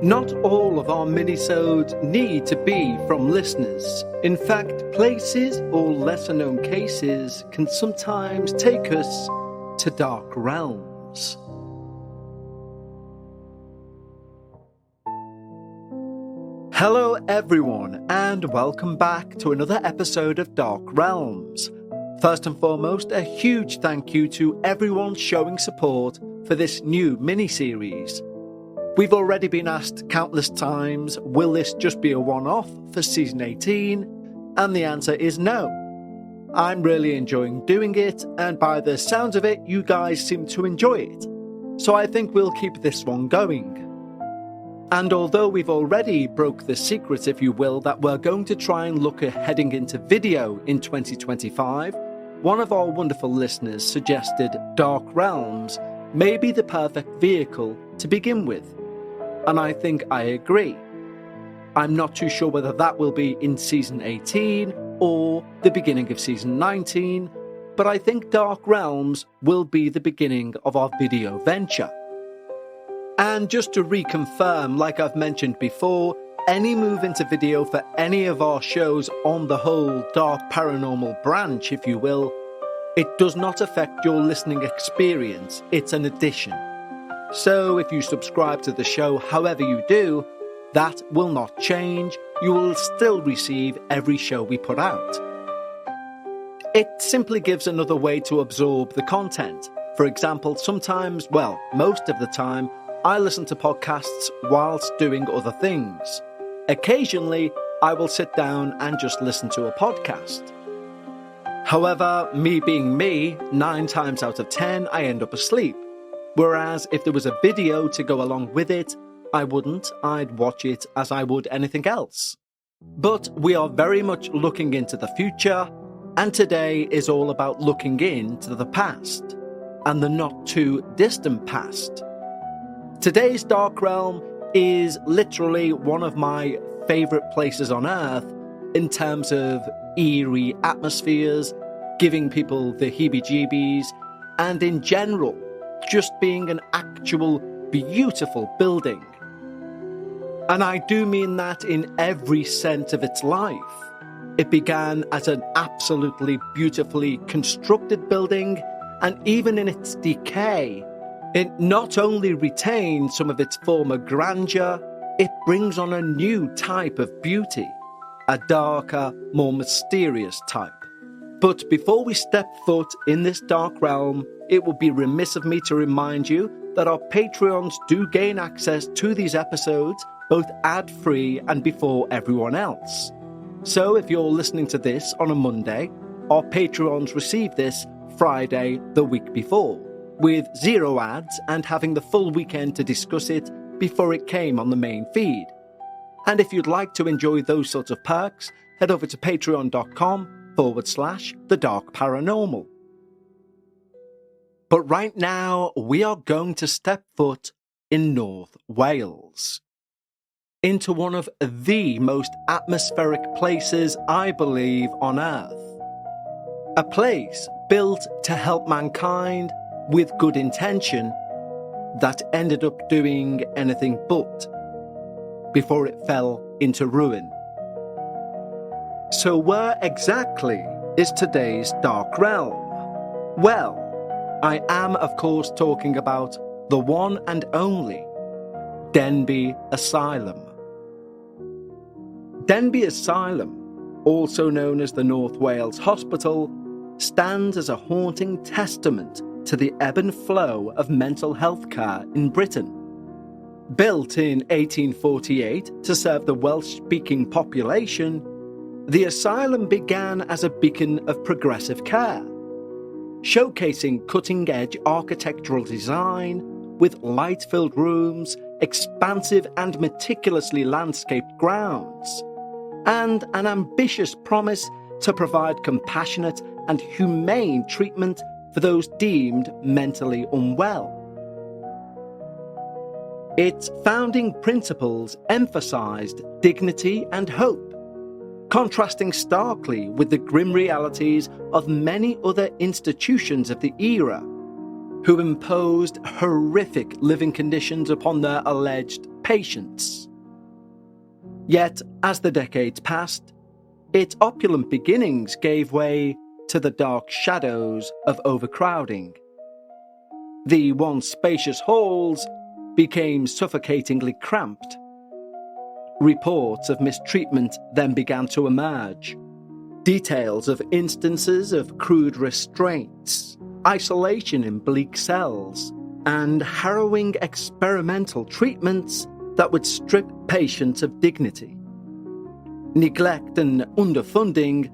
Not all of our minisodes need to be from listeners. In fact, places or lesser-known cases can sometimes take us to dark realms. Hello everyone, and welcome back to another episode of Dark Realms. First and foremost, a huge thank you to everyone showing support for this new mini-series. We've already been asked countless times, will this just be a one-off for Season 18? And the answer is no. I'm really enjoying doing it, and by the sounds of it, you guys seem to enjoy it. So I think we'll keep this one going. And although we've already broke the secret, if you will, that we're going to try and look at heading into video in 2025, one of our wonderful listeners suggested Dark Realms may be the perfect vehicle to begin with. And I think I agree. I'm not too sure whether that will be in Season 18 or the beginning of Season 19, but I think Dark Realms will be the beginning of our video venture. And just to reconfirm, like I've mentioned before, any move into video for any of our shows on the whole dark paranormal branch, if you will, it does not affect your listening experience. It's an addition. So if you subscribe to the show however you do, that will not change. You will still receive every show we put out. It simply gives another way to absorb the content. For example, sometimes, well, most of the time, I listen to podcasts whilst doing other things. Occasionally, I will sit down and just listen to a podcast. However, me being me, 9 times out of 10, I end up asleep. Whereas if there was a video to go along with it, I wouldn't. I'd watch it as I would anything else. But we are very much looking into the future, and today is all about looking into the past, and the not too distant past. Today's Dark Realm is literally one of my favourite places on Earth in terms of eerie atmospheres, giving people the heebie-jeebies, and in general, just being an actual beautiful building. And I do mean that in every sense of its life. It began as an absolutely beautifully constructed building, and even in its decay, it not only retains some of its former grandeur, it brings on a new type of beauty, a darker, more mysterious type. But before we step foot in this dark realm, it would be remiss of me to remind you that our Patreons do gain access to these episodes, both ad-free and before everyone else. So if you're listening to this on a Monday, our Patreons receive this Friday the week before, with 0 ads and having the full weekend to discuss it before it came on the main feed. And if you'd like to enjoy those sorts of perks, head over to patreon.com/The Dark Paranormal. But right now, we are going to step foot in North Wales, into one of the most atmospheric places, I believe, on Earth. A place built to help mankind with good intention that ended up doing anything but, before it fell into ruin. So where exactly is today's Dark Realm? Well, I am, of course, talking about the one and only Denbigh Asylum. Denbigh Asylum, also known as the North Wales Hospital, stands as a haunting testament to the ebb and flow of mental health care in Britain. Built in 1848 to serve the Welsh-speaking population, the asylum began as a beacon of progressive care, showcasing cutting-edge architectural design with light-filled rooms, expansive and meticulously landscaped grounds, and an ambitious promise to provide compassionate and humane treatment for those deemed mentally unwell. Its founding principles emphasized dignity and hope, contrasting starkly with the grim realities of many other institutions of the era, who imposed horrific living conditions upon their alleged patients. Yet, as the decades passed, its opulent beginnings gave way to the dark shadows of overcrowding. The once spacious halls became suffocatingly cramped. Reports of mistreatment then began to emerge. Details of instances of crude restraints, isolation in bleak cells, and harrowing experimental treatments that would strip patients of dignity. Neglect and underfunding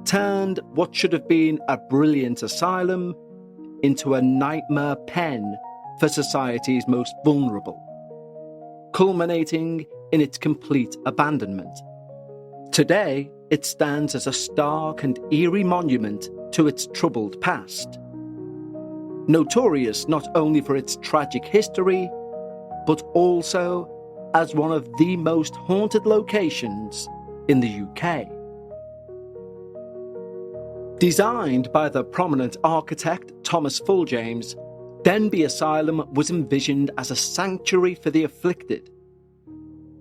turned what should have been a brilliant asylum into a nightmare pen for society's most vulnerable, culminating in its complete abandonment. Today, it stands as a stark and eerie monument to its troubled past. Notorious not only for its tragic history, but also as one of the most haunted locations in the UK. Designed by the prominent architect Thomas Fuljames, Denbigh Asylum was envisioned as a sanctuary for the afflicted.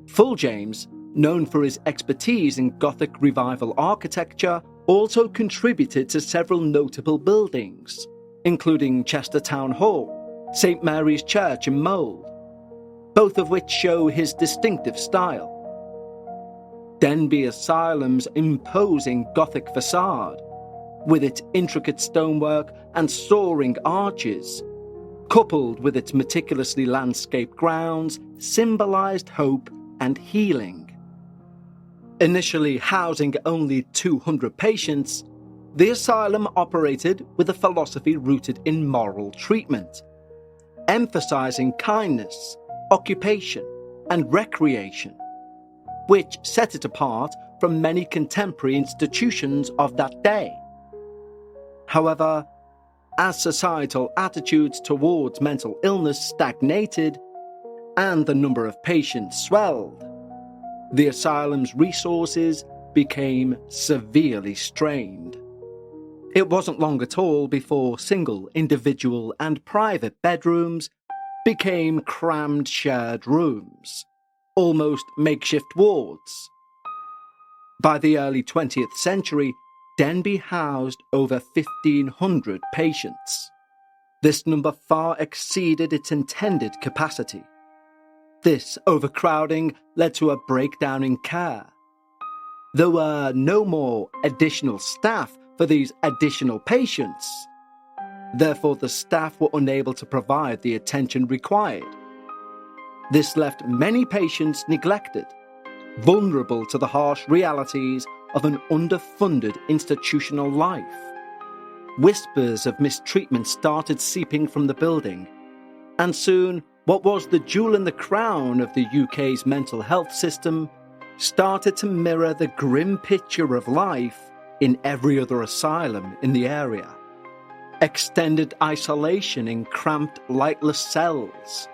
Fuljames, known for his expertise in Gothic Revival architecture, also contributed to several notable buildings, including Chester Town Hall, St Mary's Church in Mold, both of which show his distinctive style. Denbigh Asylum's imposing Gothic facade, with its intricate stonework and soaring arches, coupled with its meticulously landscaped grounds, symbolised hope and healing. Initially housing only 200 patients, the asylum operated with a philosophy rooted in moral treatment, emphasising kindness, occupation, and recreation, which set it apart from many contemporary institutions of that day. However, as societal attitudes towards mental illness stagnated and the number of patients swelled, the asylum's resources became severely strained. It wasn't long at all before single, individual, and private bedrooms became crammed shared rooms, almost makeshift wards. By the early 20th century, Denbigh housed over 1,500 patients. This number far exceeded its intended capacity. This overcrowding led to a breakdown in care. There were no more additional staff for these additional patients. Therefore, the staff were unable to provide the attention required. This left many patients neglected, vulnerable to the harsh realities of an underfunded institutional life. Whispers of mistreatment started seeping from the building, and soon what was the jewel in the crown of the UK's mental health system started to mirror the grim picture of life in every other asylum in the area. Extended isolation in cramped, lightless cells,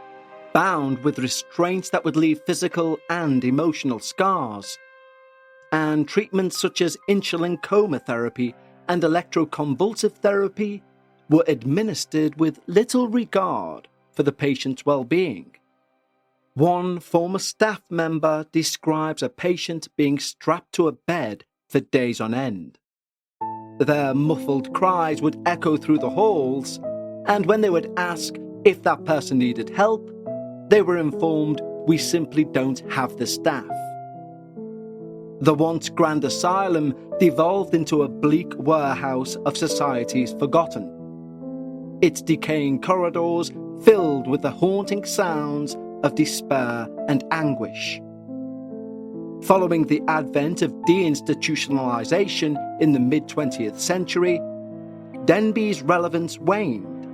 bound with restraints that would leave physical and emotional scars, and treatments such as insulin coma therapy and electroconvulsive therapy were administered with little regard for the patient's well-being. One former staff member describes a patient being strapped to a bed for days on end. Their muffled cries would echo through the halls, and when they would ask if that person needed help, they were informed, "We simply don't have the staff." The once grand asylum devolved into a bleak warehouse of society's forgotten. Its decaying corridors filled with the haunting sounds of despair and anguish. Following the advent of deinstitutionalization in the mid-20th century, Denbigh's relevance waned.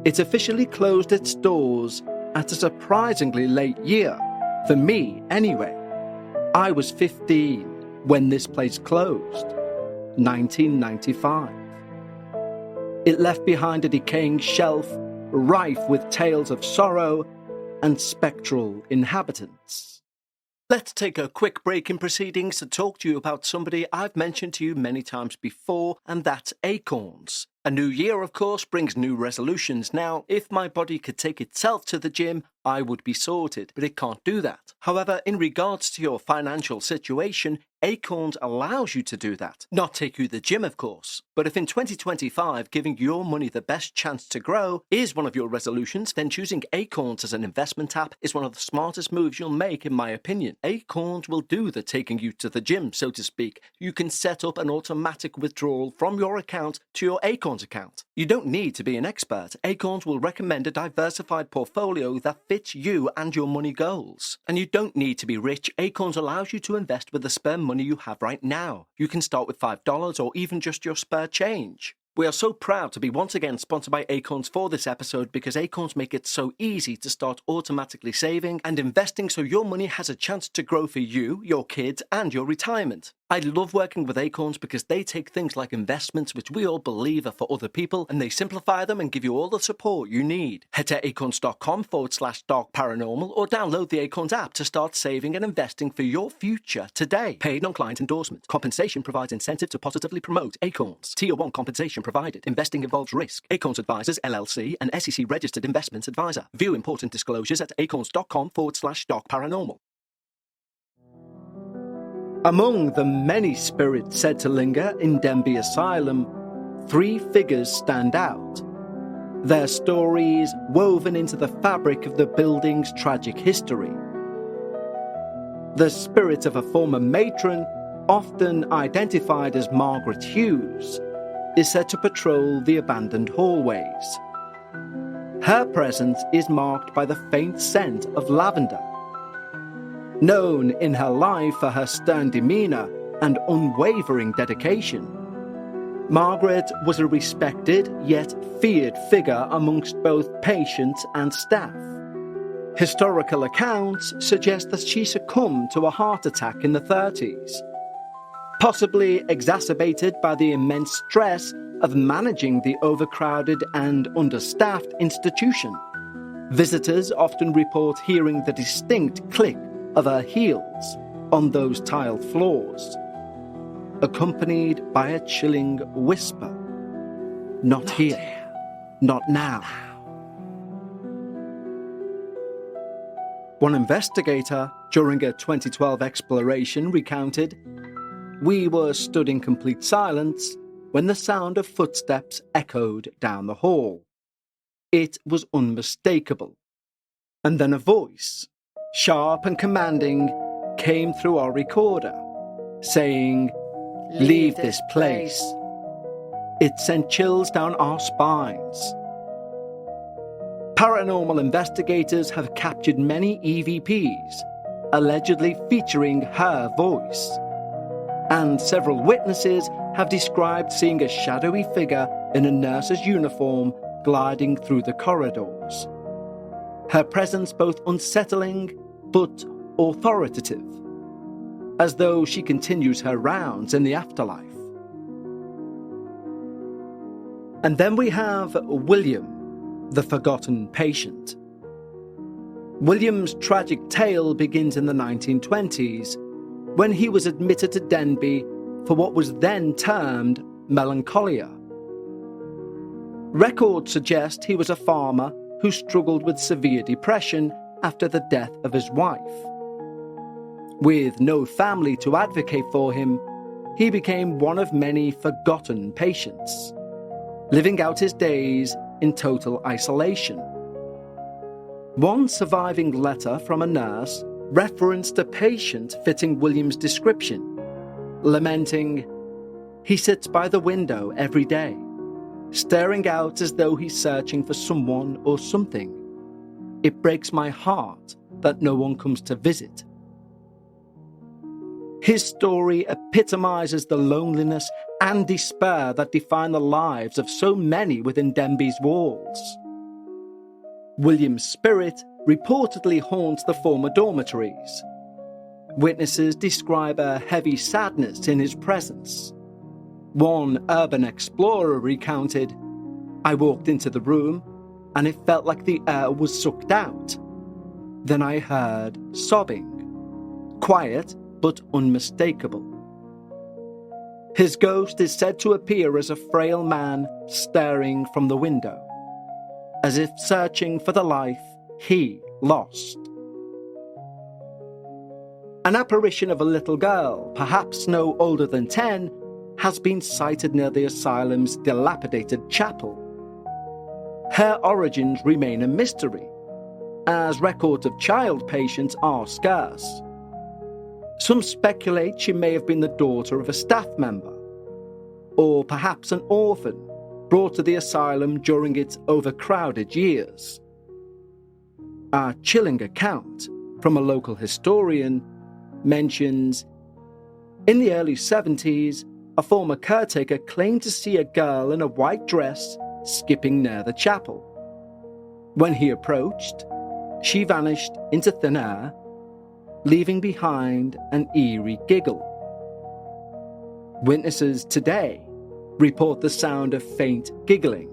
It officially closed its doors at a surprisingly late year, for me anyway. I was 15 when this place closed, 1995. It left behind a decaying shelf rife with tales of sorrow and spectral inhabitants. Let's take a quick break in proceedings to talk to you about somebody I've mentioned to you many times before, and that's Acorns. A new year, of course, brings new resolutions. Now, if my body could take itself to the gym, I would be sorted, but it can't do that. However, in regards to your financial situation, Acorns allows you to do that. Not take you to the gym, of course, but if in 2025 giving your money the best chance to grow is one of your resolutions, then choosing Acorns as an investment app is one of the smartest moves you'll make, in my opinion. Acorns will do the taking you to the gym, so to speak. You can set up an automatic withdrawal from your account to your Acorns account. You don't need to be an expert. Acorns will recommend a diversified portfolio that fits you and your money goals. And you don't need to be rich. Acorns allows you to invest with the spare money you have right now. You can start with $5 or even just your spare change. We are so proud to be once again sponsored by Acorns for this episode because Acorns make it so easy to start automatically saving and investing so your money has a chance to grow for you, your kids, and your retirement. I love working with Acorns because they take things like investments, which we all believe are for other people, and they simplify them and give you all the support you need. Head to acorns.com/darkparanormal or download the Acorns app to start saving and investing for your future today. Paid non-client endorsement. Compensation provides incentive to positively promote Acorns. Tier 1 compensation provided. Investing involves risk. Acorns Advisors, LLC, an SEC registered investment advisor. View important disclosures at acorns.com/darkparanormal. Among the many spirits said to linger in Denbigh Asylum, 3 figures stand out. Their stories woven into the fabric of the building's tragic history. The spirit of a former matron, often identified as Margaret Hughes, is said to patrol the abandoned hallways. Her presence is marked by the faint scent of lavender. Known in her life for her stern demeanour and unwavering dedication, Margaret was a respected yet feared figure amongst both patients and staff. Historical accounts suggest that she succumbed to a heart attack in the 30s, possibly exacerbated by the immense stress of managing the overcrowded and understaffed institution. Visitors often report hearing the distinct click of her heels on those tiled floors, accompanied by a chilling whisper, "Not here, not now." One investigator, during a 2012 exploration, recounted, "We were stood in complete silence when the sound of footsteps echoed down the hall. It was unmistakable. And then a voice, sharp and commanding, came through our recorder, saying, 'Leave this place.' It sent chills down our spines." Paranormal investigators have captured many EVPs, allegedly featuring her voice. And several witnesses have described seeing a shadowy figure in a nurse's uniform gliding through the corridors. Her presence both unsettling but authoritative, as though she continues her rounds in the afterlife. And then we have William, the forgotten patient. William's tragic tale begins in the 1920s, when he was admitted to Denbigh for what was then termed melancholia. Records suggest he was a farmer who struggled with severe depression after the death of his wife. With no family to advocate for him, he became one of many forgotten patients, living out his days in total isolation. One surviving letter from a nurse referenced a patient fitting William's description, lamenting, "He sits by the window every day, staring out as though he's searching for someone or something. It breaks my heart that no one comes to visit." His story epitomizes the loneliness and despair that define the lives of so many within Denbigh's walls. William's spirit reportedly haunts the former dormitories. Witnesses describe a heavy sadness in his presence. One urban explorer recounted, "I walked into the room and it felt like the air was sucked out. Then I heard sobbing, quiet but unmistakable." His ghost is said to appear as a frail man staring from the window, as if searching for the life he lost. An apparition of a little girl, perhaps no older than 10, has been sighted near the asylum's dilapidated chapel. Her origins remain a mystery, as records of child patients are scarce. Some speculate she may have been the daughter of a staff member, or perhaps an orphan brought to the asylum during its overcrowded years. A chilling account from a local historian mentions, in the early 70s, a former caretaker claimed to see a girl in a white dress skipping near the chapel. When he approached, she vanished into thin air, leaving behind an eerie giggle. Witnesses today report the sound of faint giggling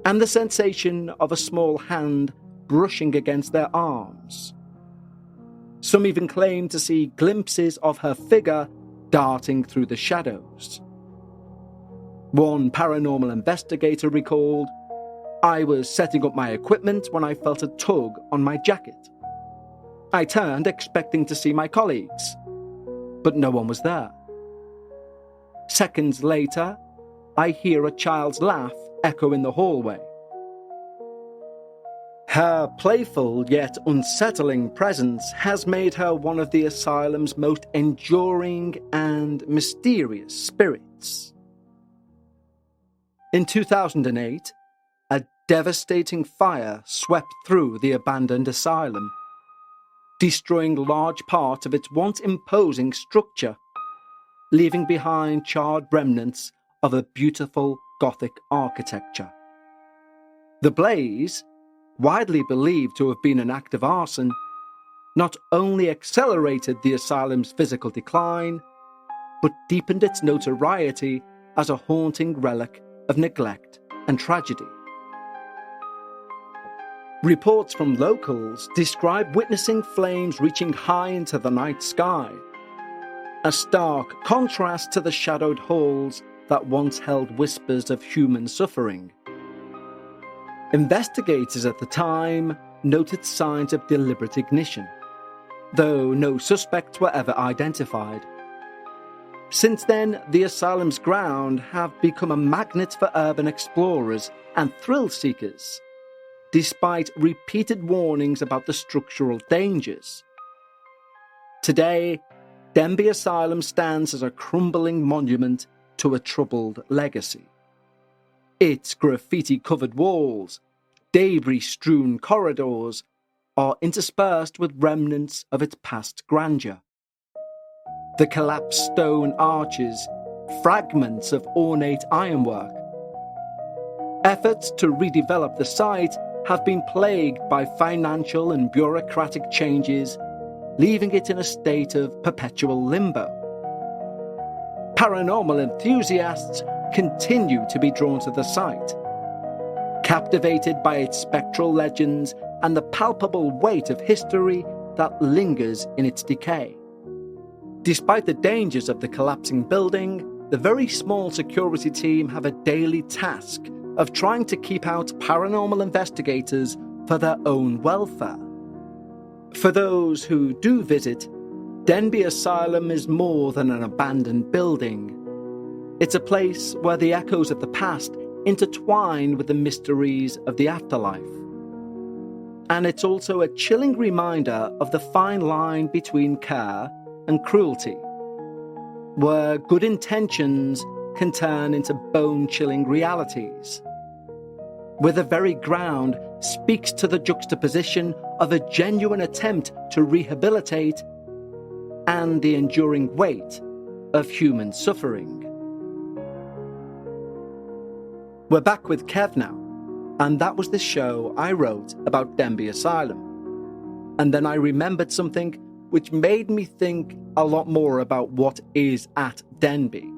and the sensation of a small hand brushing against their arms. Some even claim to see glimpses of her figure darting through the shadows. One paranormal investigator recalled, "I was setting up my equipment when I felt a tug on my jacket. I turned expecting to see my colleagues, but no one was there. Seconds later, I hear a child's laugh echo in the hallway." Her playful yet unsettling presence has made her one of the asylum's most enduring and mysterious spirits. In 2008, a devastating fire swept through the abandoned asylum, destroying large parts of its once imposing structure, leaving behind charred remnants of a beautiful Gothic architecture. The blaze, widely believed to have been an act of arson, not only accelerated the asylum's physical decline, but deepened its notoriety as a haunting relic of neglect and tragedy. Reports from locals describe witnessing flames reaching high into the night sky, a stark contrast to the shadowed halls that once held whispers of human suffering. Investigators at the time noted signs of deliberate ignition, though no suspects were ever identified. Since then, the asylum's grounds have become a magnet for urban explorers and thrill seekers, despite repeated warnings about the structural dangers. Today, Denbigh Asylum stands as a crumbling monument to a troubled legacy. Its graffiti-covered walls, debris-strewn corridors are interspersed with remnants of its past grandeur. The collapsed stone arches, fragments of ornate ironwork. Efforts to redevelop the site have been plagued by financial and bureaucratic changes, leaving it in a state of perpetual limbo. Paranormal enthusiasts continue to be drawn to the site, captivated by its spectral legends and the palpable weight of history that lingers in its decay. Despite the dangers of the collapsing building, the very small security team have a daily task of trying to keep out paranormal investigators for their own welfare. For those who do visit, Denbigh Asylum is more than an abandoned building. It's a place where the echoes of the past intertwine with the mysteries of the afterlife. And it's also a chilling reminder of the fine line between care and cruelty, where good intentions can turn into bone-chilling realities, where the very ground speaks to the juxtaposition of a genuine attempt to rehabilitate and the enduring weight of human suffering. We're back with Kev now, and that was the show I wrote about Denbigh Asylum. And then I remembered something which made me think a lot more about what is at Denbigh.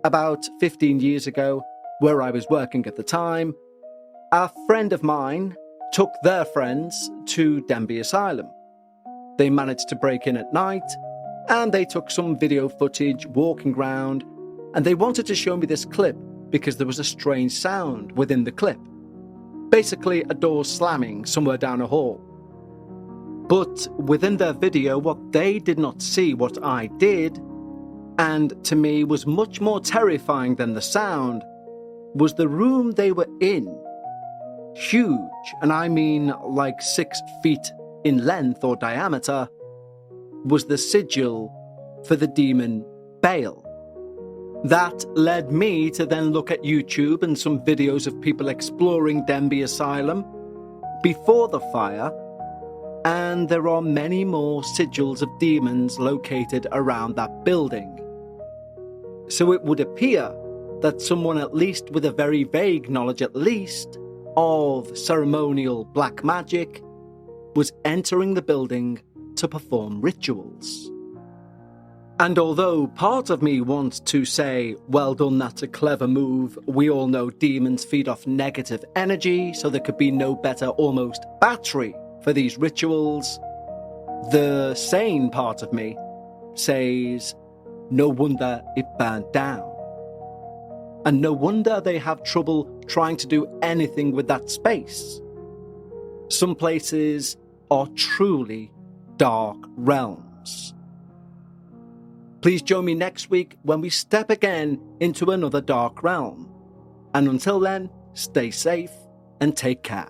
About 15 years ago, where I was working at the time, a friend of mine took their friends to Denbigh Asylum. They managed to break in at night, and they took some video footage walking around, and they wanted to show me this clip because there was a strange sound within the clip. Basically a door slamming somewhere down a hall. But within their video, what they did not see, what I did, and to me was much more terrifying than the sound, was the room they were in. Huge, and I mean like 6 feet in length or diameter, was the sigil for the demon Baal. That led me to then look at YouTube and some videos of people exploring Denbigh Asylum before the fire, and there are many more sigils of demons located around that building. So it would appear that someone, at least with a very vague knowledge at least, of ceremonial black magic, was entering the building to perform rituals. And although part of me wants to say, well done, that's a clever move, we all know demons feed off negative energy, so there could be no better almost battery for these rituals, the sane part of me says, no wonder it burned down. And no wonder they have trouble trying to do anything with that space. Some places are truly dark realms. Please join me next week when we step again into another dark realm. And until then, stay safe and take care.